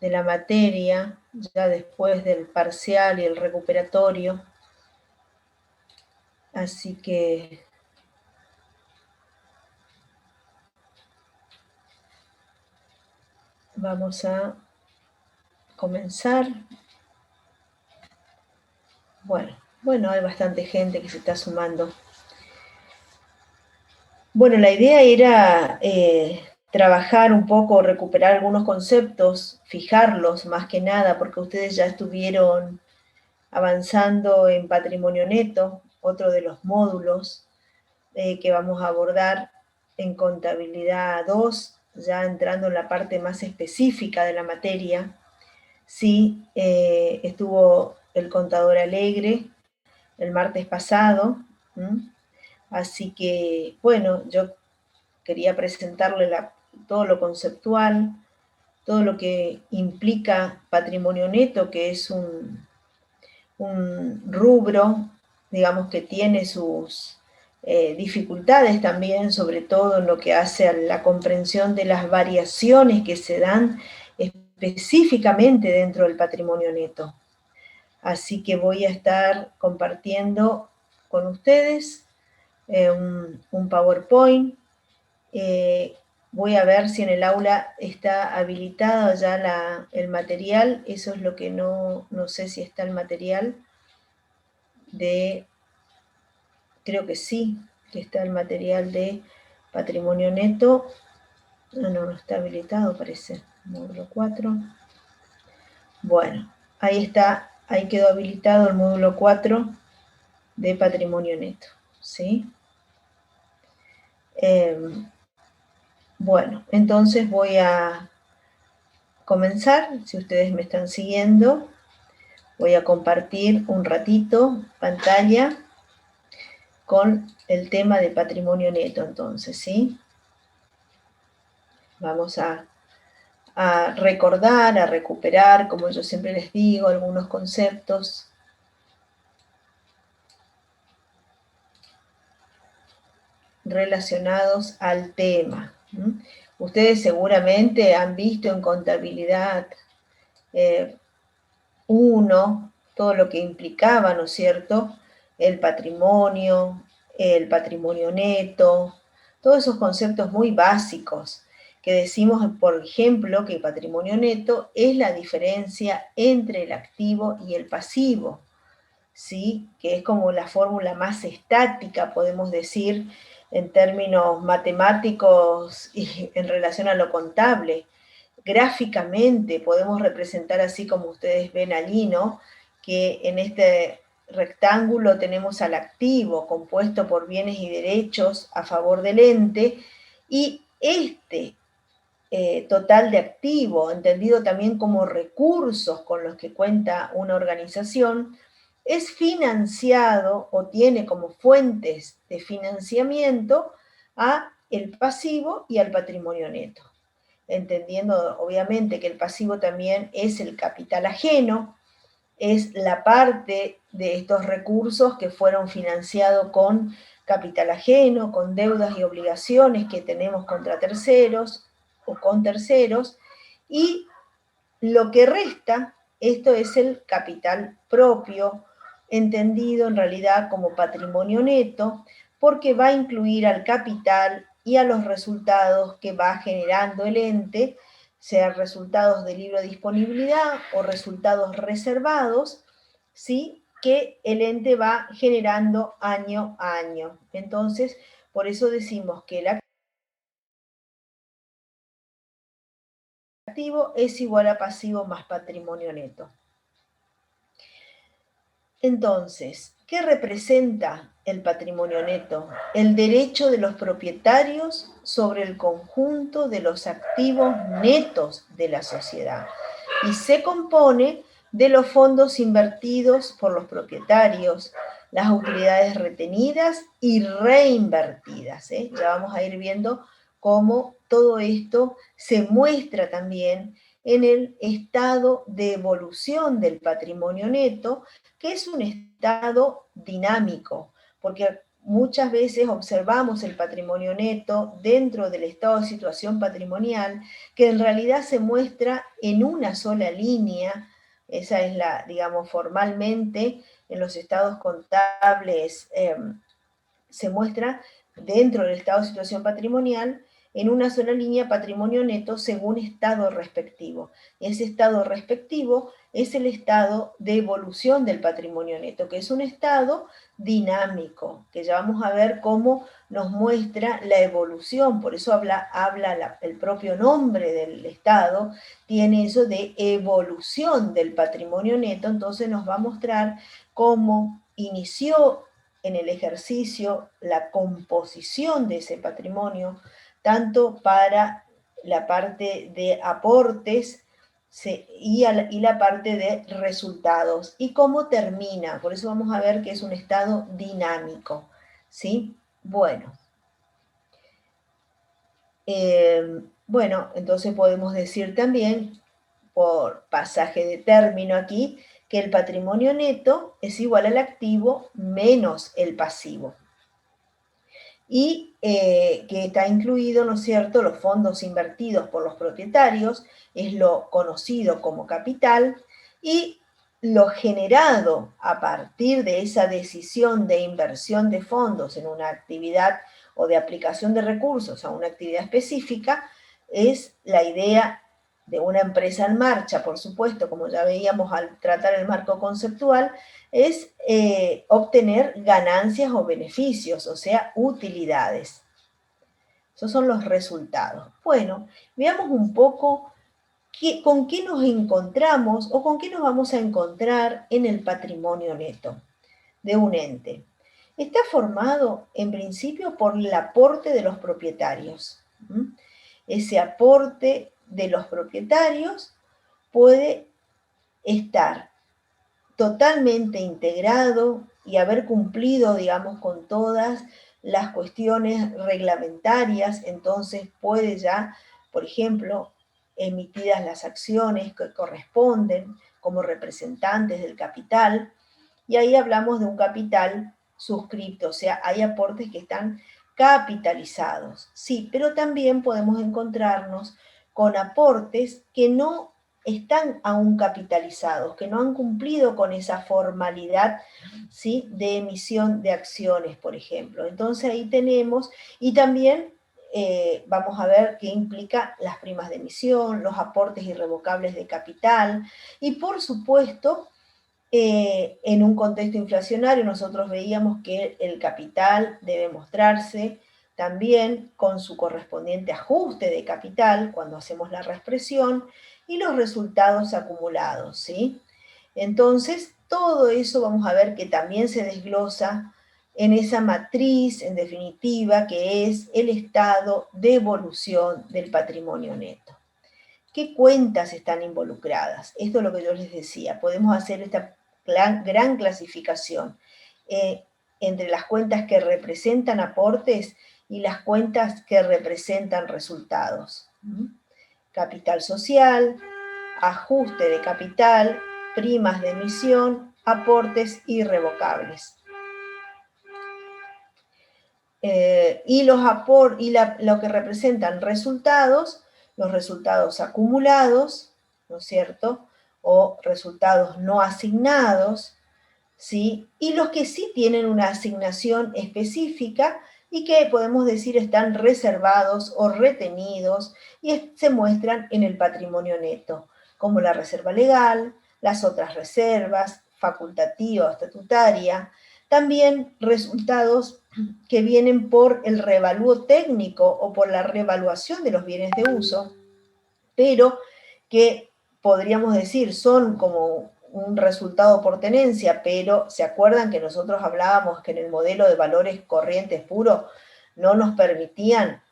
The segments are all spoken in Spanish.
de la materia, ya después del parcial y el recuperatorio. Así que vamos a comenzar. Bueno, hay bastante gente que se está sumando. Bueno, la idea era trabajar un poco, recuperar algunos conceptos, fijarlos más que nada, porque ustedes ya estuvieron avanzando en patrimonio neto, otro de los módulos que vamos a abordar en contabilidad 2, ya entrando en la parte más específica de la materia. Sí, estuvo el contador Alegre el martes pasado, así que, bueno, yo quería presentarle todo lo conceptual, todo lo que implica patrimonio neto, que es un rubro, digamos, que tiene sus dificultades también, sobre todo en lo que hace a la comprensión de las variaciones que se dan específicamente dentro del patrimonio neto. Así que voy a estar compartiendo con ustedes un PowerPoint. Voy a ver si en el aula está habilitado ya el material. Eso es lo que no sé si está el material creo que sí, que está el material de patrimonio neto. No está habilitado, parece. Módulo 4. Bueno, ahí está, ahí quedó habilitado el módulo 4 de patrimonio neto, ¿sí? Bueno, entonces voy a comenzar, si ustedes me están siguiendo. Voy a compartir un ratito pantalla con el tema de patrimonio neto, entonces, ¿sí? Vamos a recordar, a recuperar, como yo siempre les digo, algunos conceptos. Relacionados al tema. Ustedes seguramente han visto en contabilidad 1, todo lo que implicaba, ¿no es cierto?, el patrimonio neto, todos esos conceptos muy básicos que decimos, por ejemplo, que el patrimonio neto es la diferencia entre el activo y el pasivo, ¿sí? Que es como la fórmula más estática, podemos decir, en términos matemáticos y en relación a lo contable. Gráficamente podemos representar así como ustedes ven allí, ¿no? Que en este rectángulo tenemos al activo compuesto por bienes y derechos a favor del ente, y este total de activo, entendido también como recursos con los que cuenta una organización, es financiado o tiene como fuentes de financiamiento a el pasivo y al patrimonio neto. Entendiendo obviamente que el pasivo también es el capital ajeno, es la parte de estos recursos que fueron financiados con capital ajeno, con deudas y obligaciones que tenemos contra terceros o con terceros, y lo que resta, esto es el capital propio, entendido en realidad como patrimonio neto, porque va a incluir al capital y a los resultados que va generando el ente, sean resultados de libre disponibilidad o resultados reservados, ¿sí?, que el ente va generando año a año. Entonces, por eso decimos que el activo es igual a pasivo más patrimonio neto. Entonces, ¿qué representa el patrimonio neto? El derecho de los propietarios sobre el conjunto de los activos netos de la sociedad, y se compone de los fondos invertidos por los propietarios, las utilidades retenidas y reinvertidas. Ya vamos a ir viendo cómo todo esto se muestra también en el estado de evolución del patrimonio neto, que es un estado dinámico, porque muchas veces observamos el patrimonio neto dentro del estado de situación patrimonial, que en realidad se muestra en una sola línea. Esa es la, digamos, formalmente en los estados contables se muestra dentro del estado de situación patrimonial en una sola línea patrimonio neto según estado respectivo. Ese estado respectivo es el estado de evolución del patrimonio neto, que es un estado dinámico, que ya vamos a ver cómo nos muestra la evolución, por eso habla el propio nombre del estado, tiene eso de evolución del patrimonio neto, entonces nos va a mostrar cómo inició en el ejercicio la composición de ese patrimonio, tanto para la parte de aportes y la parte de resultados, y cómo termina. Por eso vamos a ver que es un estado dinámico, ¿sí? Bueno, entonces podemos decir también, por pasaje de término aquí, que el patrimonio neto es igual al activo menos el pasivo. Y que está incluido, ¿no es cierto?, los fondos invertidos por los propietarios, es lo conocido como capital, y lo generado a partir de esa decisión de inversión de fondos en una actividad o de aplicación de recursos a una actividad específica, es la idea de una empresa en marcha, por supuesto, como ya veíamos al tratar el marco conceptual, es obtener ganancias o beneficios, o sea, utilidades. Esos son los resultados. Bueno, veamos un poco con qué nos encontramos o con qué nos vamos a encontrar en el patrimonio neto de un ente. Está formado en principio por el aporte de los propietarios. Ese aporte de los propietarios puede estar totalmente integrado y haber cumplido, digamos, con todas las cuestiones reglamentarias, entonces puede ya, por ejemplo, emitidas las acciones que corresponden como representantes del capital, y ahí hablamos de un capital suscripto, o sea, hay aportes que están capitalizados, sí, pero también podemos encontrarnos con aportes que no están aún capitalizados, que no han cumplido con esa formalidad, ¿sí?, de emisión de acciones, por ejemplo. Entonces ahí tenemos, y también vamos a ver qué implica las primas de emisión, los aportes irrevocables de capital, y por supuesto, en un contexto inflacionario nosotros veíamos que el capital debe mostrarse también con su correspondiente ajuste de capital cuando hacemos la reexpresión y los resultados acumulados, ¿sí? Entonces, todo eso vamos a ver que también se desglosa en esa matriz, en definitiva, que es el estado de evolución del patrimonio neto. ¿Qué cuentas están involucradas? Esto es lo que yo les decía. Podemos hacer esta gran clasificación entre las cuentas que representan aportes y las cuentas que representan resultados. Capital social, ajuste de capital, primas de emisión, aportes irrevocables. Y lo que representan resultados, los resultados acumulados, ¿no es cierto?, o resultados no asignados, ¿sí?, y los que sí tienen una asignación específica y que podemos decir están reservados o retenidos y se muestran en el patrimonio neto, como la reserva legal, las otras reservas, facultativa o estatutaria, también resultados que vienen por el revalúo técnico o por la revaluación de los bienes de uso, pero que podríamos decir son como un resultado por tenencia, pero ¿se acuerdan que nosotros hablábamos que en el modelo de valores corrientes puro no nos permitían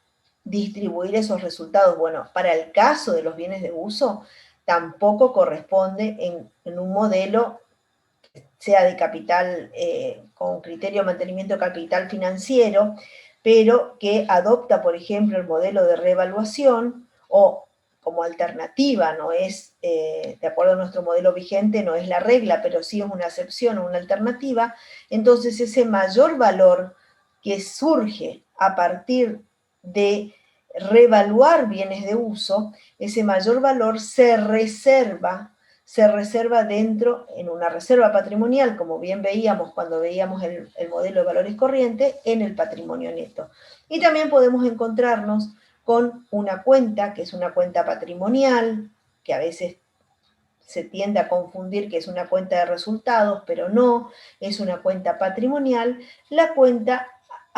distribuir esos resultados? Bueno, para el caso de los bienes de uso, tampoco corresponde en un modelo sea de capital, con criterio de mantenimiento de capital financiero, pero que adopta, por ejemplo, el modelo de reevaluación o como alternativa, no es, de acuerdo a nuestro modelo vigente, no es la regla, pero sí es una excepción o una alternativa. Entonces ese mayor valor que surge a partir de revaluar bienes de uso, ese mayor valor se reserva dentro, en una reserva patrimonial, como bien veíamos cuando veíamos el modelo de valores corrientes, en el patrimonio neto. Y también podemos encontrarnos con una cuenta, que es una cuenta patrimonial, que a veces se tiende a confundir que es una cuenta de resultados, pero no, es una cuenta patrimonial, la cuenta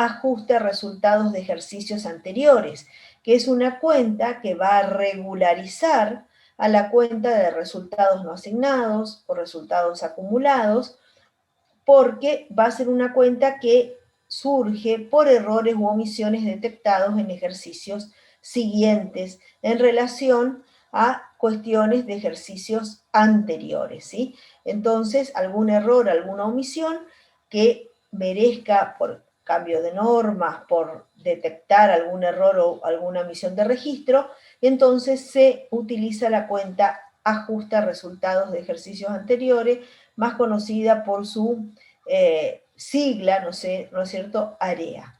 ajusta resultados de ejercicios anteriores, que es una cuenta que va a regularizar a la cuenta de resultados no asignados o resultados acumulados, porque va a ser una cuenta que surge por errores u omisiones detectados en ejercicios siguientes en relación a cuestiones de ejercicios anteriores, ¿sí? Entonces, algún error, alguna omisión que merezca por cambio de normas, por detectar algún error o alguna omisión de registro, entonces se utiliza la cuenta ajusta resultados de ejercicios anteriores, más conocida por su sigla, ¿no es cierto?, AREA.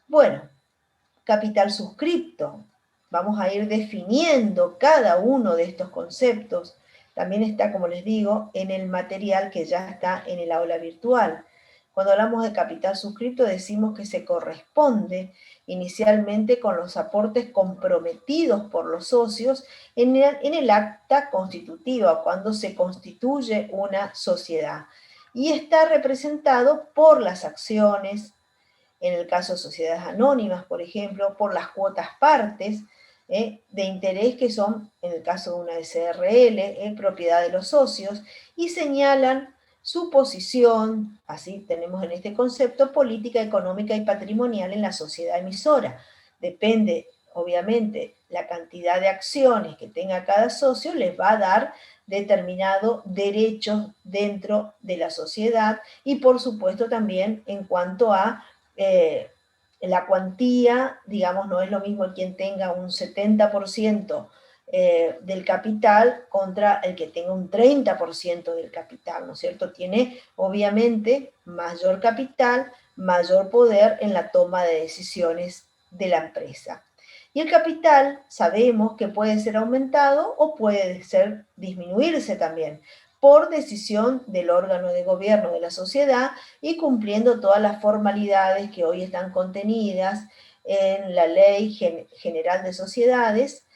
Bueno, capital suscripto. Vamos a ir definiendo cada uno de estos conceptos. También está, como les digo, en el material que ya está en el aula virtual. Cuando hablamos de capital suscripto decimos que se corresponde inicialmente con los aportes comprometidos por los socios en el acta constitutiva, cuando se constituye una sociedad. Y está representado por las acciones, en el caso de sociedades anónimas, por ejemplo, por las cuotas partes de interés que son, en el caso de una SRL, propiedad de los socios, y señalan su posición, así tenemos en este concepto, política, económica y patrimonial en la sociedad emisora. Depende, obviamente, la cantidad de acciones que tenga cada socio, les va a dar determinado derechos dentro de la sociedad y, por supuesto, también en cuanto a la cuantía, digamos, no es lo mismo quien tenga un 70% del capital contra el que tenga un 30% del capital, ¿no es cierto? Tiene, obviamente, mayor capital, mayor poder en la toma de decisiones de la empresa. Y el capital sabemos que puede ser aumentado o puede ser disminuirse también por decisión del órgano de gobierno de la sociedad y cumpliendo todas las formalidades que hoy están contenidas en la Ley General de Sociedades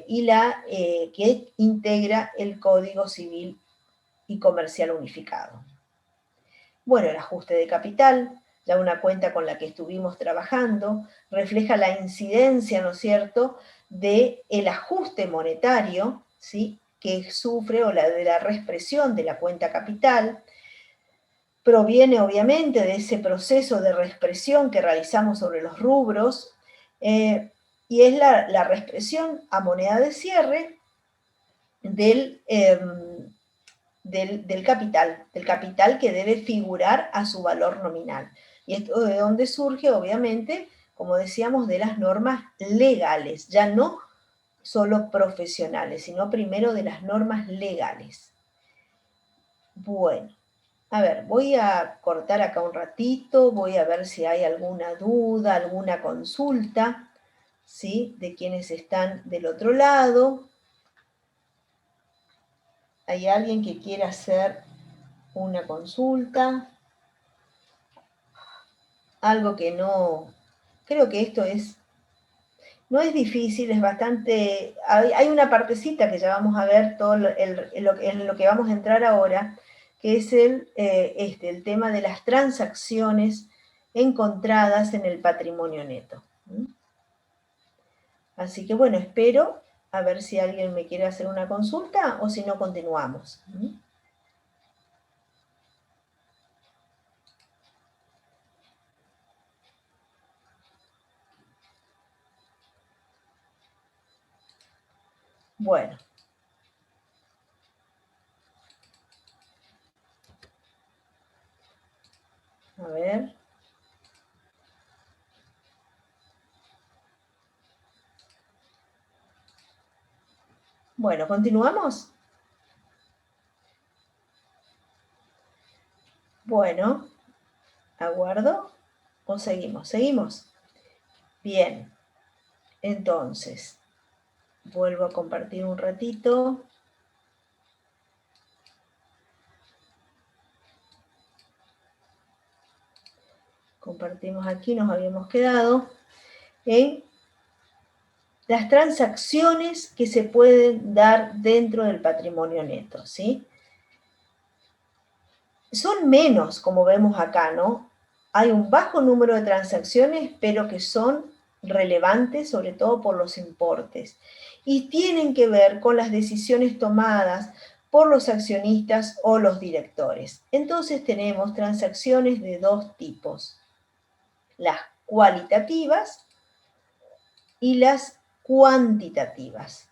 y la que integra el Código Civil y Comercial Unificado. Bueno, el ajuste de capital, ya una cuenta con la que estuvimos trabajando, refleja la incidencia, ¿no es cierto?, del ajuste monetario, ¿sí?, que sufre, o de la reexpresión de la cuenta capital. Proviene obviamente de ese proceso de reexpresión que realizamos sobre los rubros, y es la reexpresión a moneda de cierre del capital que debe figurar a su valor nominal. Y esto de dónde surge, obviamente, como decíamos, de las normas legales, ya no solo profesionales, sino primero de las normas legales. Bueno, a ver, voy a cortar acá un ratito, voy a ver si hay alguna duda, alguna consulta, ¿sí?, de quienes están del otro lado. ¿Hay alguien que quiera hacer una consulta? Algo que no... Creo que esto no es difícil, es bastante... Hay una partecita que ya vamos a ver todo en lo que vamos a entrar ahora, que es el tema de las transacciones encontradas en el patrimonio neto. Así que bueno, espero a ver si alguien me quiere hacer una consulta o si no, continuamos. Bueno. A ver. Bueno, ¿continuamos? Bueno, aguardo. ¿O seguimos? ¿Seguimos? Bien. Entonces, vuelvo a compartir un ratito. Compartimos aquí, nos habíamos quedado en las transacciones que se pueden dar dentro del patrimonio neto, ¿sí? Son menos, como vemos acá, ¿no? Hay un bajo número de transacciones, pero que son relevantes, sobre todo por los importes, y tienen que ver con las decisiones tomadas por los accionistas o los directores. Entonces tenemos transacciones de dos tipos, las cualitativas y las cuantitativas.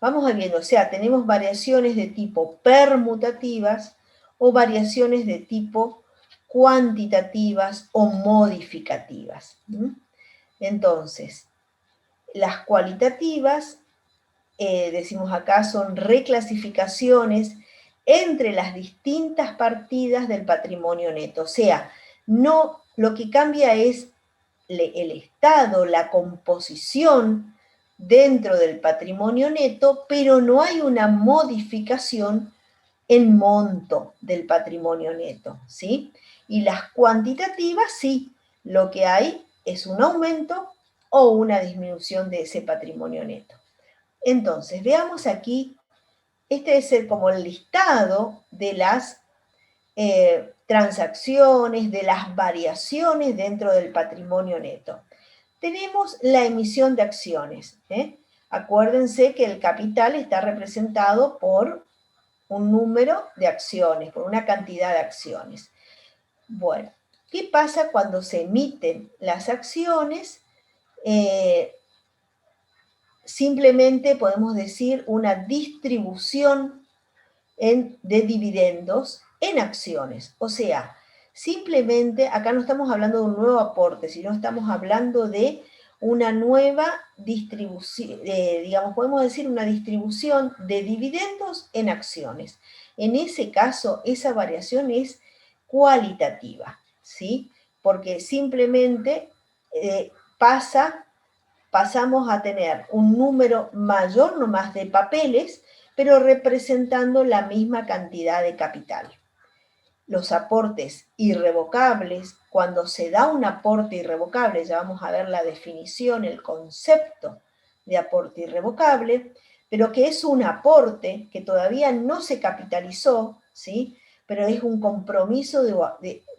Vamos a viendo, o sea, tenemos variaciones de tipo permutativas o variaciones de tipo cuantitativas o modificativas. Entonces, las cualitativas, decimos acá, son reclasificaciones entre las distintas partidas del patrimonio neto. O sea, no, lo que cambia es el estado, la composición dentro del patrimonio neto, pero no hay una modificación en monto del patrimonio neto, ¿sí? Y las cuantitativas, sí, lo que hay es un aumento o una disminución de ese patrimonio neto. Entonces, veamos aquí, este es como el listado de las transacciones, de las variaciones dentro del patrimonio neto. Tenemos la emisión de acciones. Acuérdense que el capital está representado por un número de acciones, por una cantidad de acciones. Bueno, ¿qué pasa cuando se emiten las acciones? Simplemente podemos decir una distribución de dividendos en acciones. O sea, simplemente acá no estamos hablando de un nuevo aporte, sino estamos hablando de una nueva distribución, digamos, podemos decir una distribución de dividendos en acciones. En ese caso, esa variación es cualitativa, ¿sí? Porque simplemente pasamos a tener un número mayor nomás de papeles, pero representando la misma cantidad de capital. Los aportes irrevocables, cuando se da un aporte irrevocable, ya vamos a ver la definición, el concepto de aporte irrevocable, pero que es un aporte que todavía no se capitalizó, ¿sí? Pero es un compromiso,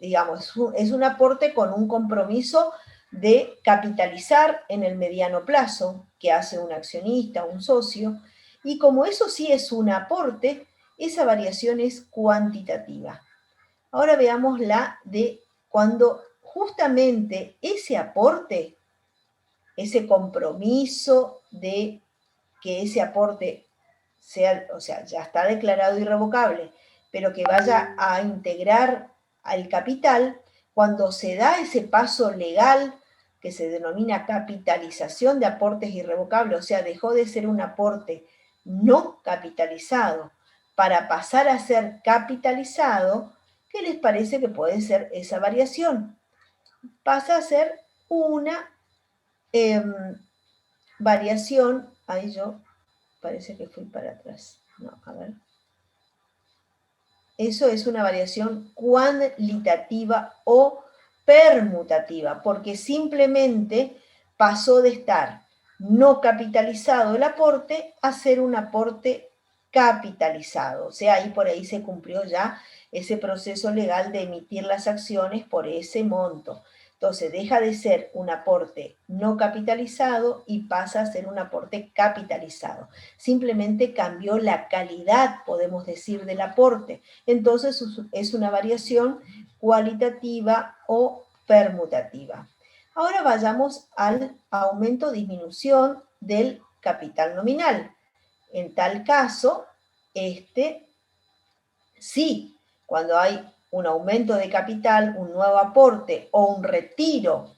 digamos, es un aporte con un compromiso de capitalizar en el mediano plazo, que hace un accionista, un socio, y como eso sí es un aporte, esa variación es cuantitativa. Ahora veamos la de cuando justamente ese aporte, ese compromiso de que ese aporte sea, o sea, ya está declarado irrevocable, pero que vaya a integrar al capital, cuando se da ese paso legal que se denomina capitalización de aportes irrevocables, o sea, dejó de ser un aporte no capitalizado para pasar a ser capitalizado, ¿qué les parece que puede ser esa variación? Pasa a ser una variación, ahí yo parece que fui para atrás, no, a ver. Eso es una variación cualitativa o permutativa, porque simplemente pasó de estar no capitalizado el aporte a ser un aporte capitalizado. O sea, ahí por ahí se cumplió ya ese proceso legal de emitir las acciones por ese monto. Entonces deja de ser un aporte no capitalizado y pasa a ser un aporte capitalizado. Simplemente cambió la calidad, podemos decir, del aporte. Entonces es una variación cualitativa o permutativa. Ahora vayamos al aumento o disminución del capital nominal. En tal caso, sí, cuando hay un aumento de capital, un nuevo aporte o un retiro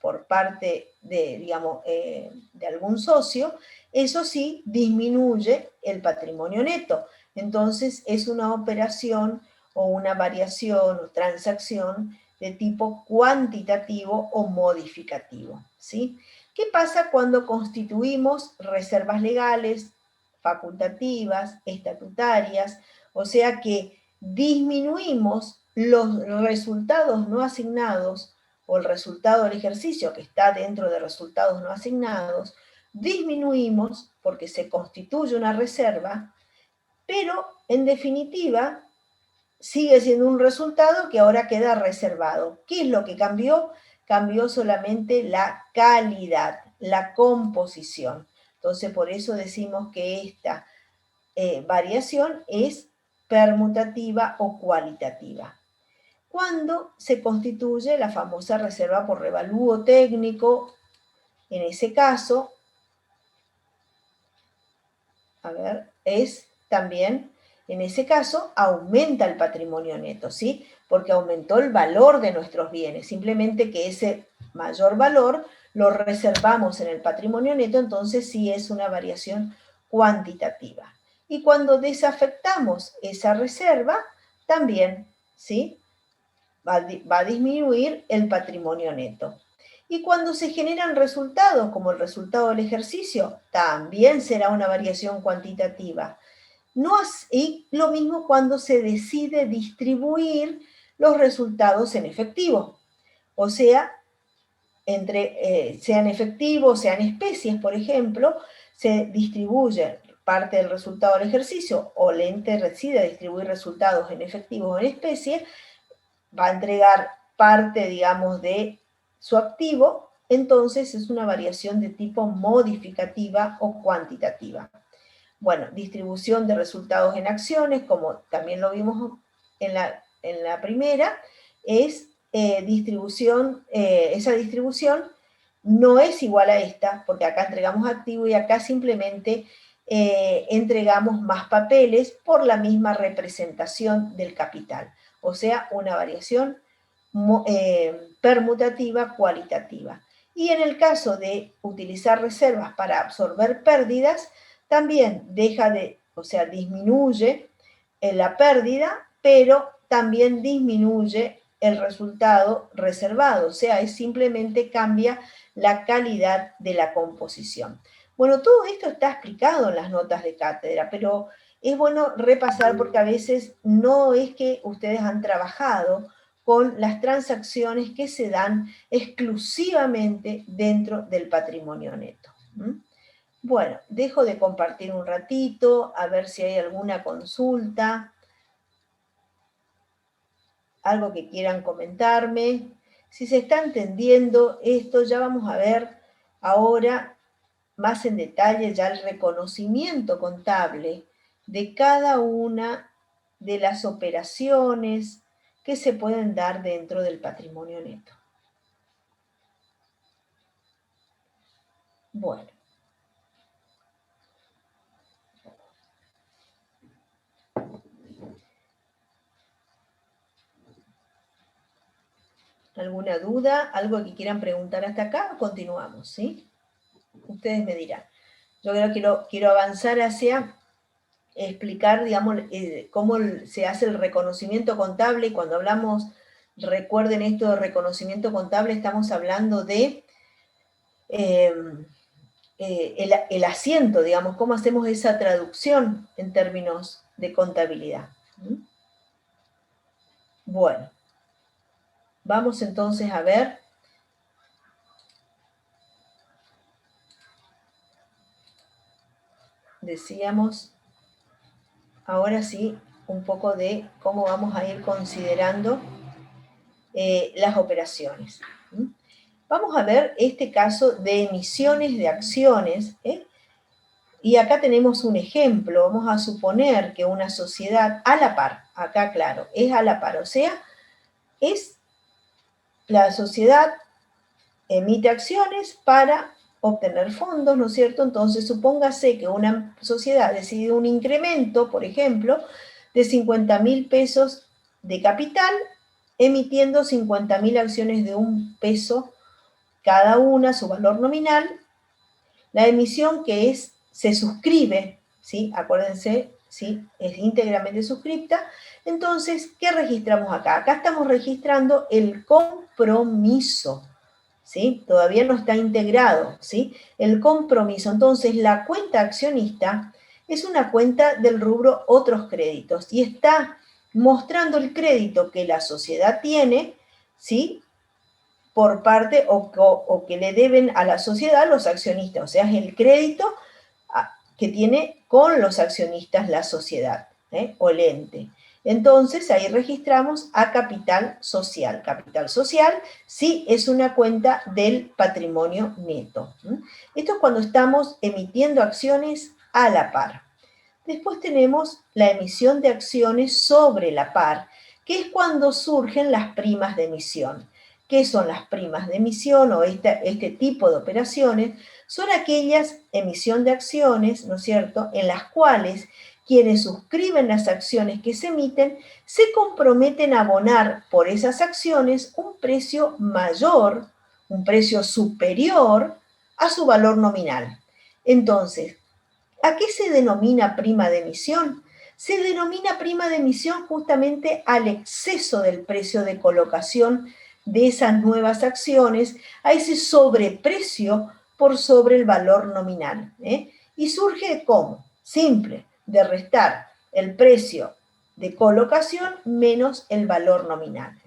por parte de, digamos, de algún socio, eso sí disminuye el patrimonio neto. Entonces es una operación o una variación o transacción de tipo cuantitativo o modificativo, ¿sí? ¿Qué pasa cuando constituimos reservas legales, facultativas, estatutarias? O sea que disminuimos los resultados no asignados o el resultado del ejercicio que está dentro de resultados no asignados, disminuimos porque se constituye una reserva, pero en definitiva sigue siendo un resultado que ahora queda reservado. ¿Qué es lo que cambió? Cambió solamente la calidad, la composición. Entonces, por eso decimos que esta variación es permutativa o cualitativa. Cuando se constituye la famosa reserva por revalúo técnico, en ese caso, a ver, es también, en ese caso, aumenta el patrimonio neto, ¿sí? Porque aumentó el valor de nuestros bienes, simplemente que ese mayor valor lo reservamos en el patrimonio neto, entonces sí es una variación cuantitativa. Y cuando desafectamos esa reserva, también, ¿sí? Va a disminuir el patrimonio neto. Y cuando se generan resultados, como el resultado del ejercicio, también será una variación cuantitativa. Y lo mismo cuando se decide distribuir los resultados en efectivo. O sea, sean efectivos, sean especies, por ejemplo, se distribuye parte del resultado del ejercicio o el ente decide distribuir resultados en efectivo o en especie, va a entregar parte, digamos, de su activo, entonces es una variación de tipo modificativa o cuantitativa. Bueno, distribución de resultados en acciones, como también lo vimos en la primera, es esa distribución no es igual a esta, porque acá entregamos activo y acá simplemente entregamos más papeles por la misma representación del capital. O sea, una variación permutativa cualitativa. Y en el caso de utilizar reservas para absorber pérdidas, también disminuye la pérdida, pero también disminuye el resultado reservado, o sea, simplemente cambia la calidad de la composición. Bueno, todo esto está explicado en las notas de cátedra, pero es bueno repasar porque a veces no es que ustedes han trabajado con las transacciones que se dan exclusivamente dentro del patrimonio neto. Bueno, dejo de compartir un ratito, a ver si hay alguna consulta, algo que quieran comentarme. Si se está entendiendo esto, ya vamos a ver ahora más en detalle ya el reconocimiento contable de cada una de las operaciones que se pueden dar dentro del patrimonio neto. Bueno. ¿Alguna duda? ¿Algo que quieran preguntar hasta acá? Continuamos, ¿sí? Ustedes me dirán. Yo creo que quiero avanzar hacia explicar, digamos, cómo se hace el reconocimiento contable. Y cuando hablamos, recuerden esto de reconocimiento contable, estamos hablando de el asiento, digamos, cómo hacemos esa traducción en términos de contabilidad. Bueno, vamos entonces a ver. Decíamos, ahora sí, un poco de cómo vamos a ir considerando las operaciones. Vamos a ver este caso de emisiones de acciones, y acá tenemos un ejemplo. Vamos a suponer que una sociedad a la par, acá claro, es a la par, o sea, es la sociedad emite acciones para obtener fondos, ¿no es cierto? Entonces, supóngase que una sociedad decide un incremento, por ejemplo, de 50.000 pesos de capital, emitiendo 50.000 acciones de $1 cada una, su valor nominal. La emisión se suscribe, ¿sí? Acuérdense, ¿sí? Es íntegramente suscripta. Entonces, ¿qué registramos acá? Acá estamos registrando el compromiso, ¿sí? Todavía no está integrado, ¿sí? El compromiso. Entonces, la cuenta accionista es una cuenta del rubro otros créditos y está mostrando el crédito que la sociedad tiene, ¿sí? Por parte o que le deben a la sociedad los accionistas, o sea, es el crédito que tiene con los accionistas la sociedad, o el ente. Entonces, ahí registramos a capital social. Capital social sí es una cuenta del patrimonio neto. Esto es cuando estamos emitiendo acciones a la par. Después tenemos la emisión de acciones sobre la par, que es cuando surgen las primas de emisión. ¿Qué son las primas de emisión o este tipo de operaciones? Son aquellas emisión de acciones, ¿no es cierto?, en las cuales quienes suscriben las acciones que se emiten se comprometen a abonar por esas acciones un precio mayor, un precio superior a su valor nominal. Entonces, ¿a qué se denomina prima de emisión? Se denomina prima de emisión justamente al exceso del precio de colocación de esas nuevas acciones, a ese sobreprecio por sobre el valor nominal. Y surge ¿cómo? Simple, de restar el precio de colocación menos el valor nominal.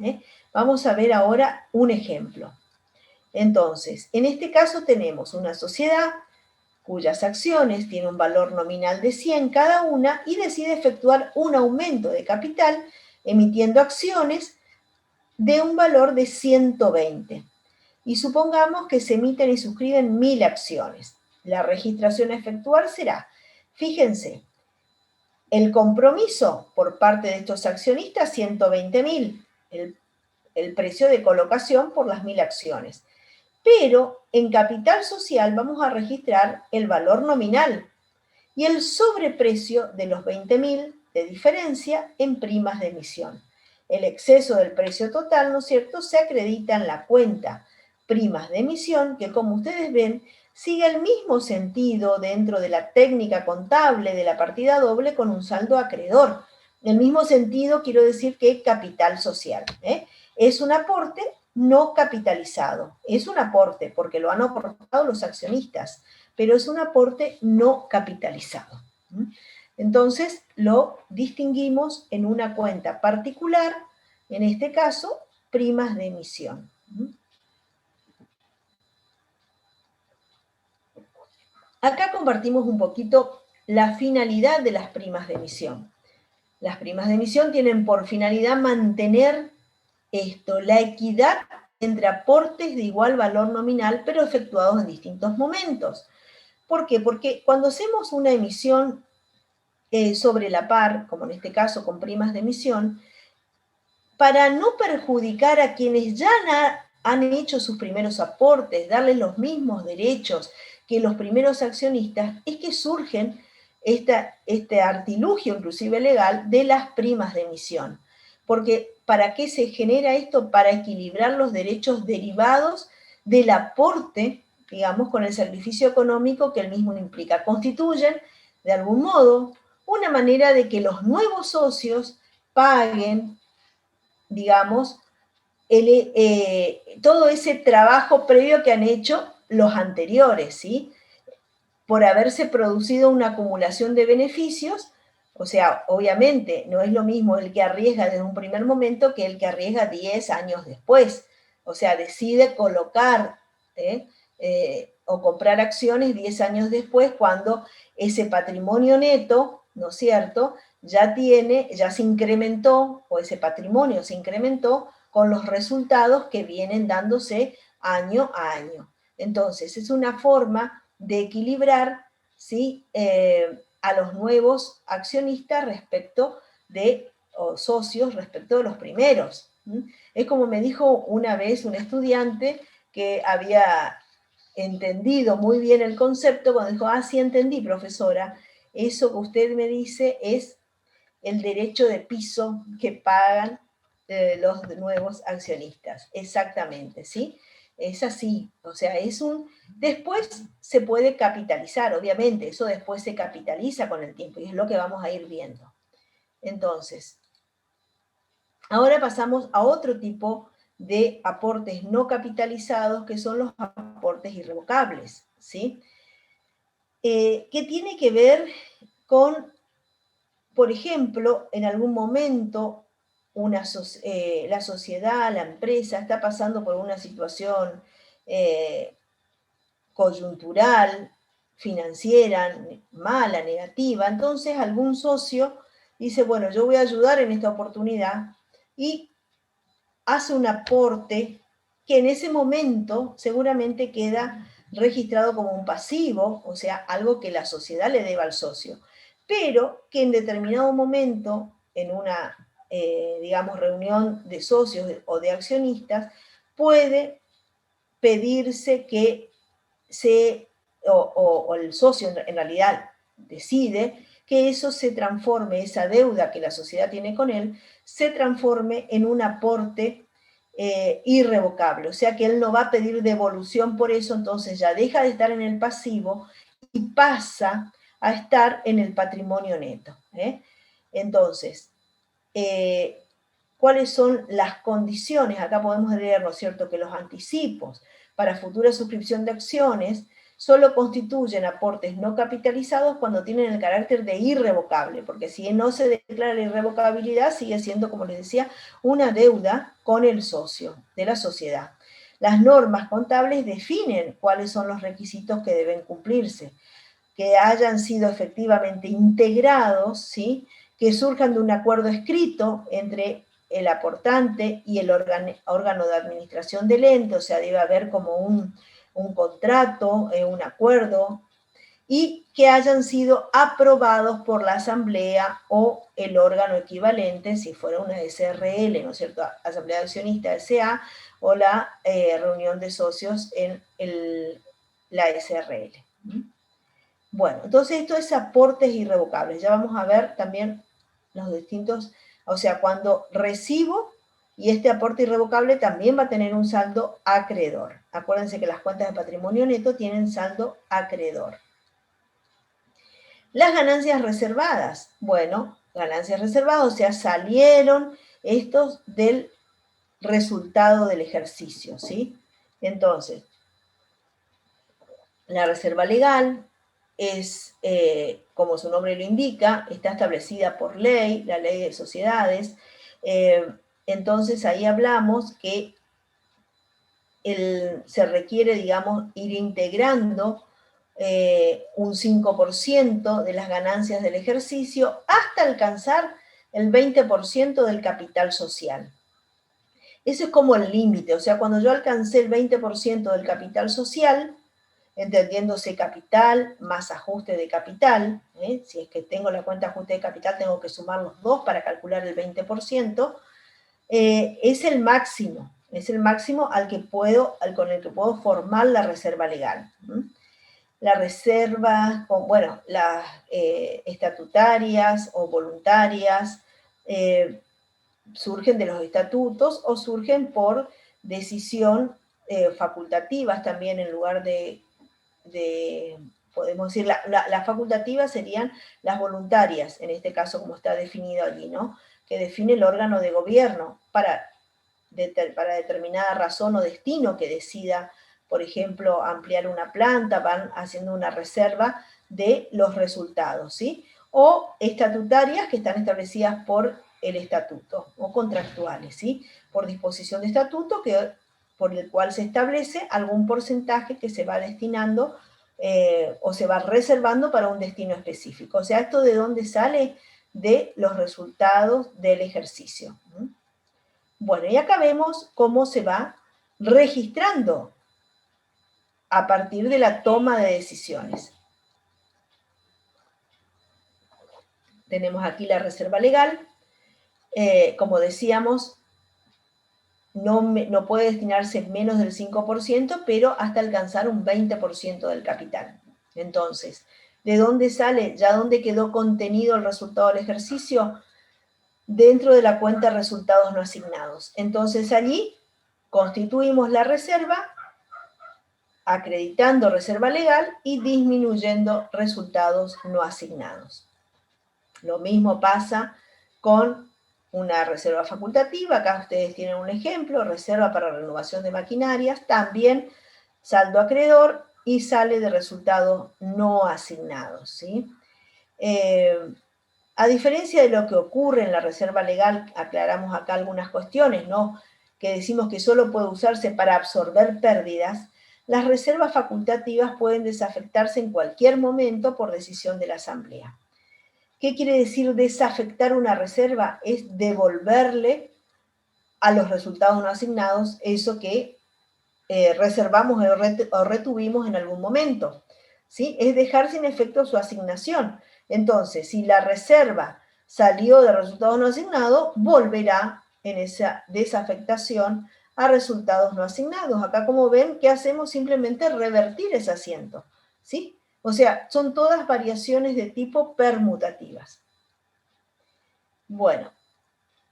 Vamos a ver ahora un ejemplo. Entonces, en este caso tenemos una sociedad cuyas acciones tienen un valor nominal de 100 cada una y decide efectuar un aumento de capital emitiendo acciones de un valor de 120. Y supongamos que se emiten y suscriben 1000 acciones. La registración a efectuar será, fíjense, el compromiso por parte de estos accionistas, 120.000, el precio de colocación por las 1000 acciones. Pero en capital social vamos a registrar el valor nominal y el sobreprecio de los 20.000 de diferencia en primas de emisión. El exceso del precio total, ¿no es cierto?, se acredita en la cuenta primas de emisión, que como ustedes ven, sigue el mismo sentido dentro de la técnica contable de la partida doble con un saldo acreedor. El mismo sentido quiero decir que capital social. Es un aporte no capitalizado. Es un aporte porque lo han aportado los accionistas, pero es un aporte no capitalizado. Entonces, lo distinguimos en una cuenta particular, en este caso, primas de emisión. Acá compartimos un poquito la finalidad de las primas de emisión. Las primas de emisión tienen por finalidad mantener la equidad entre aportes de igual valor nominal, pero efectuados en distintos momentos. ¿Por qué? Porque cuando hacemos una emisión sobre la par, como en este caso con primas de emisión, para no perjudicar a quienes ya han hecho sus primeros aportes, darles los mismos derechos que los primeros accionistas, es que surgen este artilugio, inclusive legal, de las primas de emisión. Porque, ¿para qué se genera esto? Para equilibrar los derechos derivados del aporte, digamos, con el sacrificio económico que el mismo implica. Constituyen, de algún modo, una manera de que los nuevos socios paguen, digamos, todo ese trabajo previo que han hecho los anteriores, ¿sí? Por haberse producido una acumulación de beneficios. O sea, obviamente no es lo mismo el que arriesga desde un primer momento que el que arriesga 10 años después. O sea, decide colocar o comprar acciones 10 años después cuando ese patrimonio neto, ¿no es cierto?, ya se incrementó, o ese patrimonio se incrementó con los resultados que vienen dándose año a año. Entonces, es una forma de equilibrar, ¿sí?, a los nuevos accionistas respecto de, o socios respecto de los primeros. Es como me dijo una vez un estudiante que había entendido muy bien el concepto cuando dijo, sí entendí, profesora, eso que usted me dice es el derecho de piso que pagan los nuevos accionistas. Exactamente, ¿sí? Es así, o sea, después se puede capitalizar, obviamente, eso después se capitaliza con el tiempo y es lo que vamos a ir viendo. Entonces, ahora pasamos a otro tipo de aportes no capitalizados, que son los aportes irrevocables, ¿sí? Que tiene que ver con, por ejemplo, en algún momento la sociedad, la empresa está pasando por una situación coyuntural, financiera, mala, negativa, entonces algún socio dice, bueno, yo voy a ayudar en esta oportunidad y hace un aporte que en ese momento seguramente queda registrado como un pasivo, o sea, algo que la sociedad le deba al socio, pero que en determinado momento, en una, digamos, reunión de socios o de accionistas, puede pedirse que o el socio en realidad decide que eso se transforme, esa deuda que la sociedad tiene con él, se transforme en un aporte irrevocable. O sea que él no va a pedir devolución por eso, entonces ya deja de estar en el pasivo y pasa a estar en el patrimonio neto. Entonces, ¿cuáles son las condiciones? Acá podemos leer, ¿no es cierto?, que los anticipos para futura suscripción de acciones solo constituyen aportes no capitalizados cuando tienen el carácter de irrevocable, porque si no se declara la irrevocabilidad, sigue siendo, como les decía, una deuda con el socio de la sociedad. Las normas contables definen cuáles son los requisitos que deben cumplirse, que hayan sido efectivamente integrados, ¿sí?, que surjan de un acuerdo escrito entre el aportante y el órgano de administración del ente, o sea, debe haber como un contrato, un acuerdo, y que hayan sido aprobados por la asamblea o el órgano equivalente, si fuera una SRL, ¿no es cierto?, Asamblea de Accionistas SA, o la reunión de socios en la SRL. Bueno, entonces esto es aportes irrevocables. Ya vamos a ver también los distintos, o sea, cuando recibo y este aporte irrevocable también va a tener un saldo acreedor. Acuérdense que las cuentas de patrimonio neto tienen saldo acreedor. Las ganancias reservadas. Bueno, ganancias reservadas, o sea, salieron estos del resultado del ejercicio, ¿sí? Entonces, la reserva legal es, como su nombre lo indica, está establecida por ley, la ley de sociedades. Entonces ahí hablamos que se requiere, digamos, ir integrando un 5% de las ganancias del ejercicio hasta alcanzar el 20% del capital social. Ese es como el límite, o sea, cuando yo alcancé el 20% del capital social, entendiéndose capital más ajuste de capital, si es que tengo la cuenta de ajuste de capital, tengo que sumar los dos para calcular el 20%, es el máximo con el que puedo formar la reserva legal. La reserva, bueno, las estatutarias o voluntarias, surgen de los estatutos o surgen por decisión facultativas también, en lugar de podemos decir, las facultativas serían las voluntarias, en este caso como está definido allí, ¿no?, que define el órgano de gobierno para determinada razón o destino que decida, por ejemplo, ampliar una planta, van haciendo una reserva de los resultados, ¿sí? O estatutarias, que están establecidas por el estatuto, o contractuales, ¿sí?, por disposición de estatuto, por el cual se establece algún porcentaje que se va destinando o se va reservando para un destino específico. O sea, ¿esto de dónde sale? De los resultados del ejercicio. Bueno, y acá vemos cómo se va registrando a partir de la toma de decisiones. Tenemos aquí la reserva legal. Como decíamos, no puede destinarse menos del 5%, pero hasta alcanzar un 20% del capital. Entonces, ¿de dónde sale? ¿Ya dónde quedó contenido el resultado del ejercicio? Dentro de la cuenta de resultados no asignados. Entonces allí constituimos la reserva acreditando reserva legal y disminuyendo resultados no asignados. Lo mismo pasa con una reserva facultativa. Acá ustedes tienen un ejemplo, reserva para renovación de maquinarias, también saldo acreedor y sale de resultados no asignados, ¿sí? A diferencia de lo que ocurre en la reserva legal, aclaramos acá algunas cuestiones, ¿no? Que decimos que solo puede usarse para absorber pérdidas, las reservas facultativas pueden desafectarse en cualquier momento por decisión de la Asamblea. ¿Qué quiere decir desafectar una reserva? Es devolverle a los resultados no asignados eso que reservamos o retuvimos en algún momento, ¿sí? Es dejar sin efecto su asignación. Entonces, si la reserva salió de resultados no asignados, volverá en esa desafectación a resultados no asignados. Acá, como ven, ¿qué hacemos? Simplemente revertir ese asiento, ¿sí? O sea, son todas variaciones de tipo permutativas. Bueno,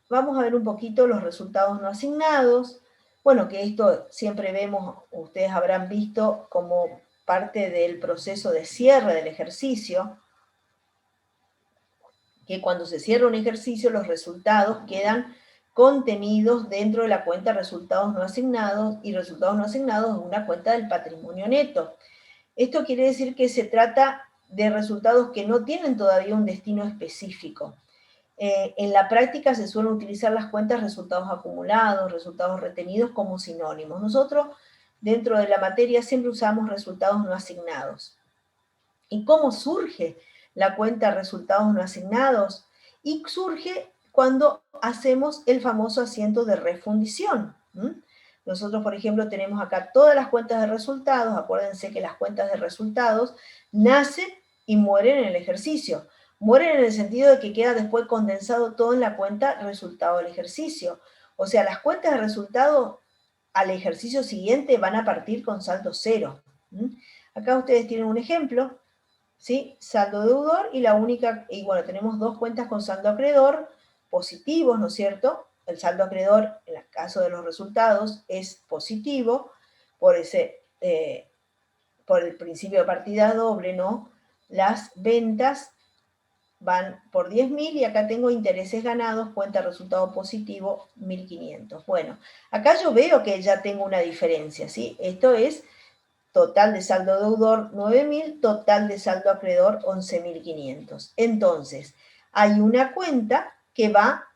vamos a ver un poquito los resultados no asignados. Bueno, que esto siempre vemos, ustedes habrán visto como parte del proceso de cierre del ejercicio, que cuando se cierra un ejercicio los resultados quedan contenidos dentro de la cuenta resultados no asignados, y resultados no asignados es una cuenta del patrimonio neto. Esto quiere decir que se trata de resultados que no tienen todavía un destino específico. En la práctica se suelen utilizar las cuentas resultados acumulados, resultados retenidos como sinónimos. Nosotros, dentro de la materia, siempre usamos resultados no asignados. ¿Y cómo surge la cuenta resultados no asignados? Y surge cuando hacemos el famoso asiento de refundición. Nosotros, por ejemplo, tenemos acá todas las cuentas de resultados. Acuérdense que las cuentas de resultados nacen y mueren en el ejercicio. Mueren en el sentido de que queda después condensado todo en la cuenta resultado del ejercicio. O sea, las cuentas de resultado al ejercicio siguiente van a partir con saldo cero. Acá ustedes tienen un ejemplo, ¿sí? Saldo deudor y la única, y bueno, tenemos dos cuentas con saldo acreedor positivos, ¿no es cierto? El saldo acreedor, en el caso de los resultados, es positivo por por el principio de partida doble, ¿no? Las ventas van por 10.000 y acá tengo intereses ganados, cuenta resultado positivo, 1.500. Bueno, acá yo veo que ya tengo una diferencia, ¿sí? Esto es total de saldo deudor 9.000, total de saldo acreedor 11.500. Entonces, hay una cuenta que va,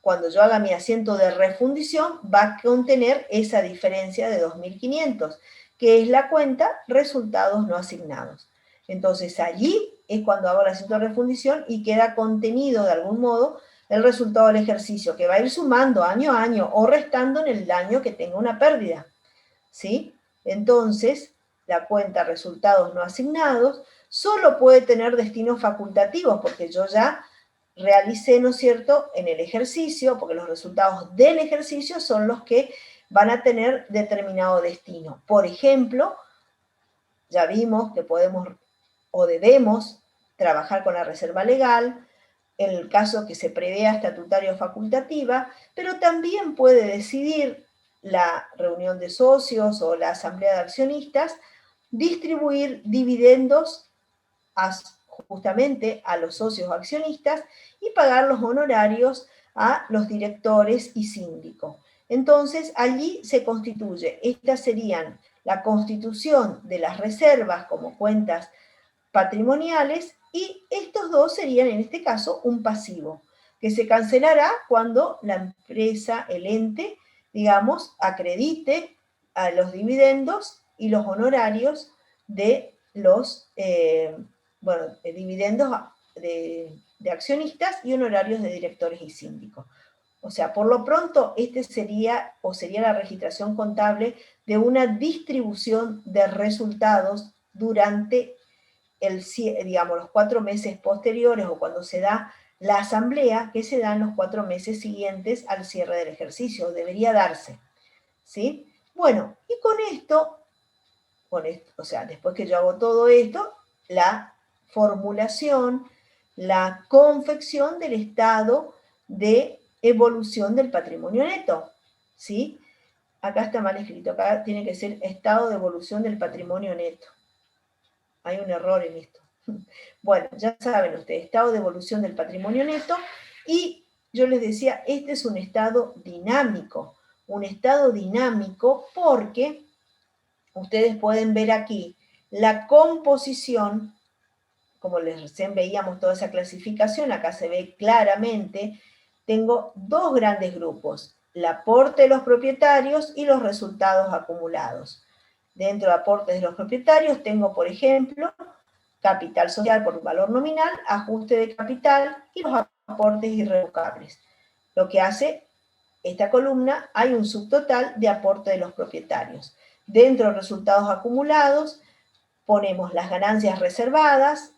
cuando yo haga mi asiento de refundición, va a contener esa diferencia de 2.500, que es la cuenta resultados no asignados. Entonces, allí es cuando hago el asiento de refundición y queda contenido de algún modo el resultado del ejercicio, que va a ir sumando año a año o restando en el año que tenga una pérdida, ¿sí? Entonces, la cuenta resultados no asignados solo puede tener destinos facultativos, porque yo ya realicé, ¿no es cierto?, en el ejercicio, porque los resultados del ejercicio son los que van a tener determinado destino. Por ejemplo, ya vimos que podemos o debemos trabajar con la reserva legal, en el caso que se prevea estatutaria o facultativa, pero también puede decidir la reunión de socios o la asamblea de accionistas distribuir dividendos justamente a los socios o accionistas y pagar los honorarios a los directores y síndicos. Entonces, allí se constituye, estas serían la constitución de las reservas como cuentas patrimoniales, y estos dos serían en este caso un pasivo, que se cancelará cuando la empresa, el ente, digamos, acredite a los dividendos y los honorarios de los dividendos de accionistas y honorarios de directores y síndicos. O sea, por lo pronto, este sería la registración contable de una distribución de resultados durante los 4 meses posteriores, o cuando se da la asamblea, que se dan los 4 meses siguientes al cierre del ejercicio, debería darse, ¿sí? Bueno, y con esto, o sea, después que yo hago todo esto, la formulación, la confección del estado de evolución del patrimonio neto, ¿sí? acá está mal escrito, acá tiene que ser estado de evolución del patrimonio neto. Hay un error en esto. Bueno, ya saben ustedes, estado de evolución del patrimonio neto, y yo les decía, este es un estado dinámico porque ustedes pueden ver aquí la composición, como les recién veíamos toda esa clasificación, acá se ve claramente, tengo dos grandes grupos, el aporte de los propietarios y los resultados acumulados. Dentro de aportes de los propietarios tengo, por ejemplo, capital social por valor nominal, ajuste de capital y los aportes irrevocables. Lo que hace esta columna, hay un subtotal de aporte de los propietarios. Dentro de resultados acumulados ponemos las ganancias reservadas,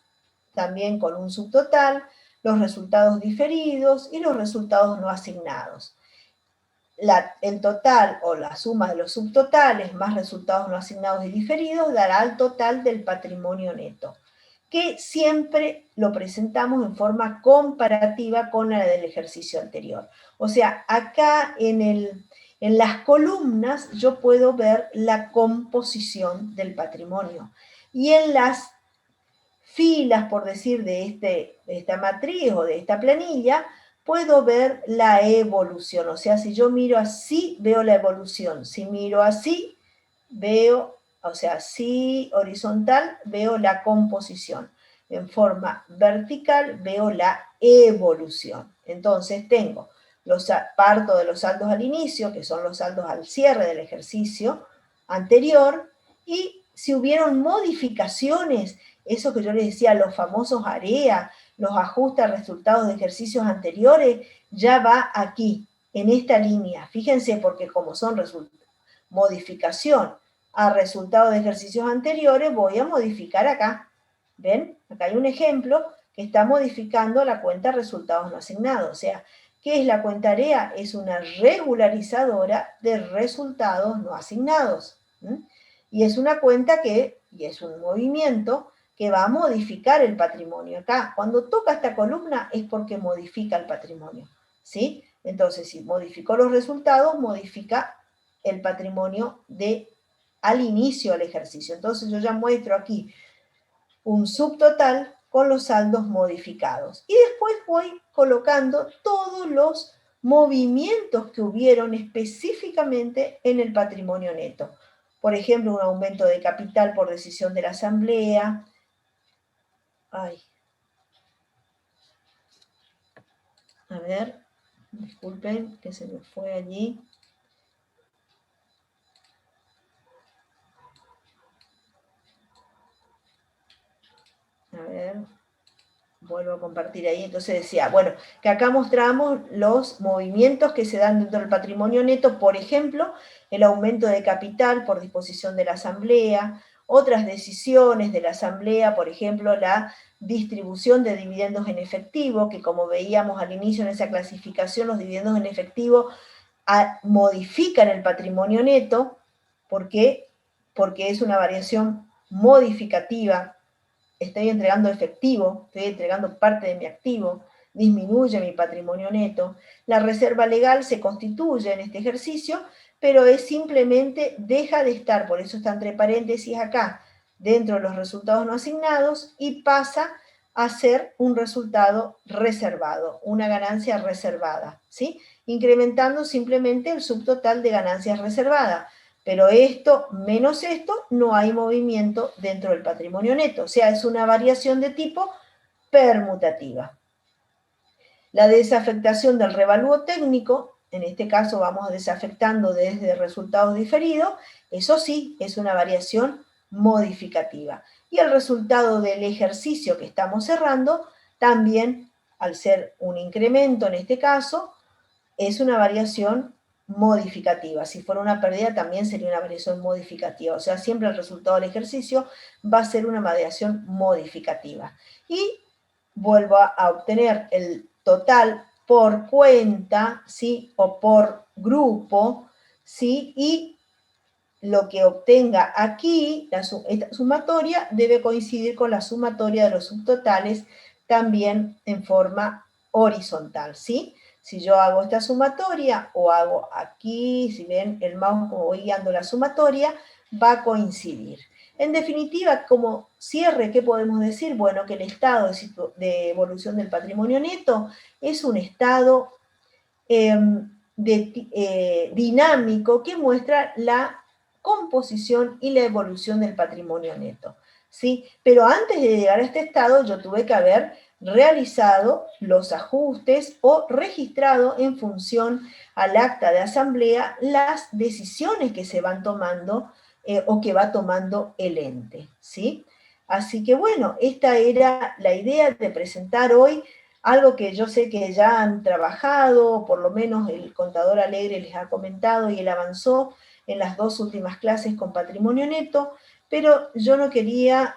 también con un subtotal, los resultados diferidos y los resultados no asignados. El total o la suma de los subtotales más resultados no asignados y diferidos dará el total del patrimonio neto, que siempre lo presentamos en forma comparativa con la del ejercicio anterior. O sea, acá en las columnas yo puedo ver la composición del patrimonio. Y en las filas, por decir, de esta matriz o de esta planilla, puedo ver la evolución. O sea, si yo miro así, veo la evolución. Si miro así, veo, o sea, así horizontal, veo la composición. En forma vertical veo la evolución. Entonces tengo, parto de los saldos al inicio, que son los saldos al cierre del ejercicio anterior, y si hubieron modificaciones, eso que yo les decía, los famosos AREA, los ajustes a resultados de ejercicios anteriores, ya va aquí, en esta línea. Fíjense, porque como son modificación a resultados de ejercicios anteriores, voy a modificar acá. ¿Ven? Acá hay un ejemplo que está modificando la cuenta resultados no asignados. O sea, ¿qué es la cuenta AREA? Es una regularizadora de resultados no asignados. Y es una cuenta y es un movimiento que va a modificar el patrimonio. Acá, cuando toca esta columna, es porque modifica el patrimonio, ¿sí? Entonces, si modificó los resultados, modifica el patrimonio al inicio del ejercicio. Entonces, yo ya muestro aquí un subtotal con los saldos modificados. Y después voy colocando todos los movimientos que hubieron específicamente en el patrimonio neto. Por ejemplo, un aumento de capital por decisión de la asamblea. Ay. A ver, disculpen que se me fue allí. A ver, vuelvo a compartir ahí. Entonces decía, bueno, que acá mostramos los movimientos que se dan dentro del patrimonio neto, por ejemplo, el aumento de capital por disposición de la asamblea, otras decisiones de la asamblea, por ejemplo, la distribución de dividendos en efectivo, que como veíamos al inicio en esa clasificación, los dividendos en efectivo modifican el patrimonio neto. ¿Por qué? Porque es una variación modificativa. Estoy entregando efectivo, estoy entregando parte de mi activo, disminuye mi patrimonio neto. La reserva legal se constituye en este ejercicio, pero es simplemente, deja de estar, por eso está entre paréntesis acá, dentro de los resultados no asignados, y pasa a ser un resultado reservado, una ganancia reservada, ¿sí? Incrementando simplemente el subtotal de ganancias reservadas. Pero esto menos esto, no hay movimiento dentro del patrimonio neto. O sea, es una variación de tipo permutativa. La desafectación del revalúo técnico, en este caso vamos desafectando desde resultados diferidos, eso sí, es una variación modificativa. Y el resultado del ejercicio que estamos cerrando, también, al ser un incremento en este caso, es una variación modificativa. Si fuera una pérdida, también sería una variación modificativa. O sea, siempre el resultado del ejercicio va a ser una variación modificativa. Y vuelvo a obtener el total por cuenta, ¿sí? O por grupo, ¿sí? Y lo que obtenga aquí, esta sumatoria, debe coincidir con la sumatoria de los subtotales, también en forma horizontal, ¿sí? Si yo hago esta sumatoria o hago aquí, si ven el mouse como voy guiando la sumatoria, va a coincidir. En definitiva, como cierre, ¿qué podemos decir? Bueno, que el estado de evolución del patrimonio neto es un estado dinámico que muestra la composición y la evolución del patrimonio neto, ¿sí? Pero antes de llegar a este estado yo tuve que haber realizado los ajustes o registrado en función al acta de asamblea las decisiones que se van tomando o que va tomando el ente, ¿sí? Así que bueno, esta era la idea de presentar hoy algo que yo sé que ya han trabajado, por lo menos el contador Alegre les ha comentado y él avanzó en las 2 últimas clases con patrimonio neto, pero yo no quería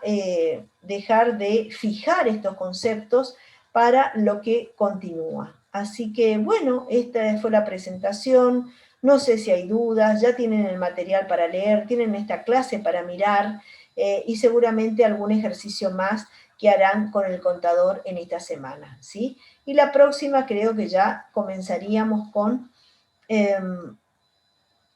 dejar de fijar estos conceptos para lo que continúa. Así que bueno, esta fue la presentación, no sé si hay dudas, ya tienen el material para leer, tienen esta clase para mirar y seguramente algún ejercicio más que harán con el contador en esta semana, ¿sí? Y la próxima creo que ya comenzaríamos con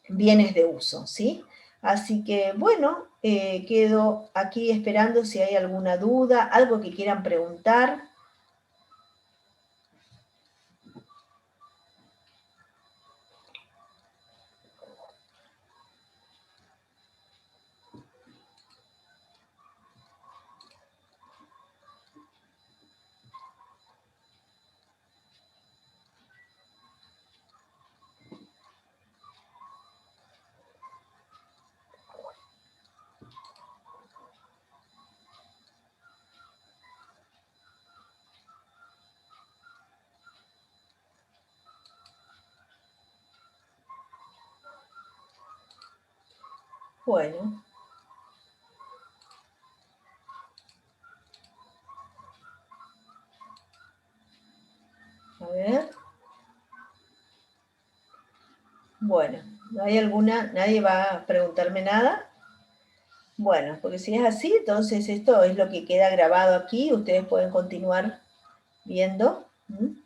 bienes de uso, ¿sí? Así que, bueno, quedo aquí esperando si hay alguna duda, algo que quieran preguntar. Bueno, a ver. Bueno, ¿no hay alguna? ¿Nadie va a preguntarme nada? Bueno, porque si es así, entonces esto es lo que queda grabado aquí. Ustedes pueden continuar viendo. ¿Mm?